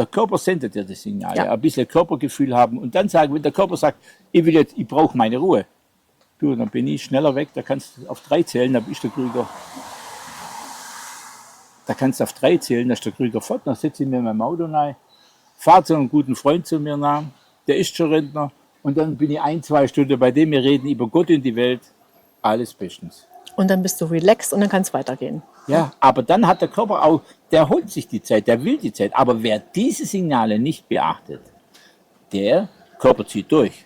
Der Körper sendet ja das Signal, Ja. ein bisschen Körpergefühl haben und dann sagen, wenn der Körper sagt, ich brauche meine Ruhe, du, dann bin ich schneller weg, da kannst du auf 3 zählen, dann ist der Krüger. Da kannst du auf 3 zählen, da ist der Krüger fort, dann setze ich mir in meinem Auto rein, fahre zu einem guten Freund zu mir nach, der ist schon Rentner und dann bin ich 1, 2 Stunden bei dem, wir reden über Gott und die Welt, alles bestens. Und dann bist du relaxed und dann kann es weitergehen. Ja, aber dann hat der Körper auch, der holt sich die Zeit, der will die Zeit. Aber wer diese Signale nicht beachtet, der Körper zieht durch.